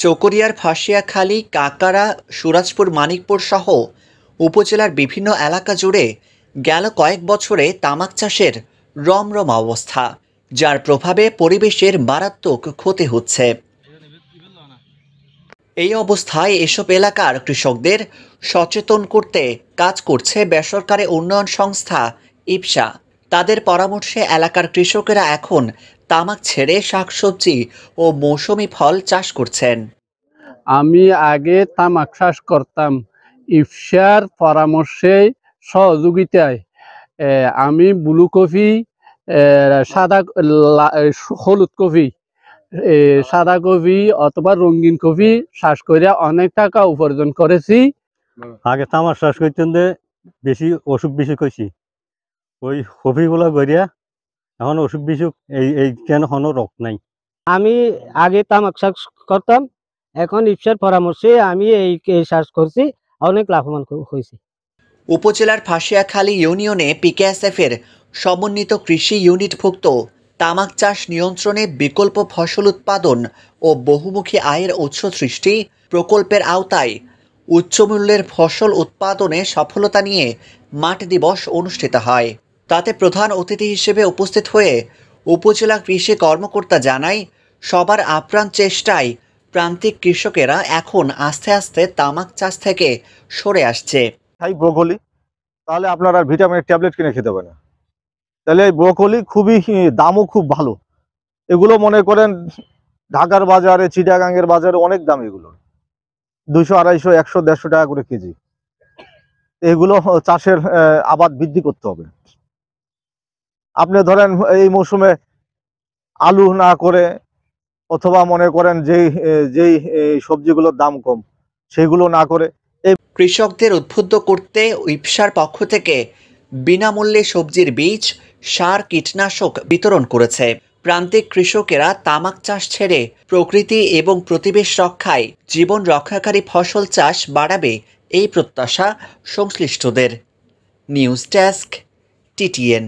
চকরিয়ার ফাঁসিয়াখালী, কাকারা, সুরাজপুর, মানিকপুর সহ উপজেলার বিভিন্ন এলাকা জুড়ে গেল কয়েক বছরে তামাক চাষের রমরম অবস্থা, যার প্রভাবে পরিবেশের মারাত্মক ক্ষতি হচ্ছে। এই অবস্থায় এসব এলাকার কৃষকদের সচেতন করতে কাজ করছে বেসরকারি উন্নয়ন সংস্থা ইপসা। তাদের পরামর্শে এলাকার কৃষকেরা এখন তামাক ছেড়ে শাকসবজি ও মৌসুমি ফল চাষ করছেন। আমি আগে তামাক চাষ করতাম, ইপসার পরামর্শে সহযোগিতায় আমি ব্লু কফি, সাদা হলুদ কফি, সাদা কফি অথবা রঙিন কফি চাষ করে অনেক টাকা উপার্জন করেছি। আগে তামাক চাষ করতেন বেশি অসুখ বিসুখ হয়েছি, ওই কফিগুলো গড়িয়া এখন অসুখ বিসুখ এই কেন কোনো রোগ নাই। আমি আগে তামাক চাষ করতাম, এখন ইপসার পরামর্শে আমি এই চাষ করছি, অনেক লাভবান হয়েছি। উপজেলার ফাঁসিয়াখালী ইউনিয়নে পিকেএসএফ এর সমন্বিত কৃষি ইউনিটভুক্ত তামাক চাষ নিয়ন্ত্রণে বিকল্প ফসল উৎপাদন ও বহুমুখী আয়ের উৎস সৃষ্টি প্রকল্পের আওতায় উচ্চমূল্যের ফসল উৎপাদনে সফলতা নিয়ে মাঠ দিবস অনুষ্ঠিত হয়। তাতে প্রধান অতিথি হিসেবে উপস্থিত হয়ে উপজেলা কৃষি কর্মকর্তা জানায়, সবার আপ্রাণ চেষ্টায় প্রান্তিক কৃষকেরা এখন আস্তে আস্তে তামাক চাষ থেকে সরে আসছে। ব্রোকলি, তাহলে আপনার আর ভিটামিনের ট্যাবলেট কিনে খেতে হবে না। তাহলে এই ব্রোকলি খুবই দামও খুব ভালো। এগুলো মনে করেন ঢাকার বাজারে, চিটাগাঙ্গের বাজারে অনেক দাম, এগুলো 200, 250, 100, 150 টাকা করে কেজি। এগুলো চাষের আবাদ বৃদ্ধি করতে হবে। আপনি ধরেন এই মৌসুমে আলু না করে, অথবা মনে করেন যেই সবজিগুলোর দাম কম সেগুলো না করে কৃষকদের উদ্বুদ্ধ করতে ইপসার পক্ষ থেকে বিনামূল্যে সবজির বীজ, সার, কীটনাশক বিতরণ করেছে। প্রান্তিক কৃষকেরা তামাক চাষ ছেড়ে প্রকৃতি এবং পরিবেশ রক্ষায় জীবন রক্ষাকারী ফসল চাষ বাড়াবে, এই প্রত্যাশা সংশ্লিষ্টদের। News desk, TTN।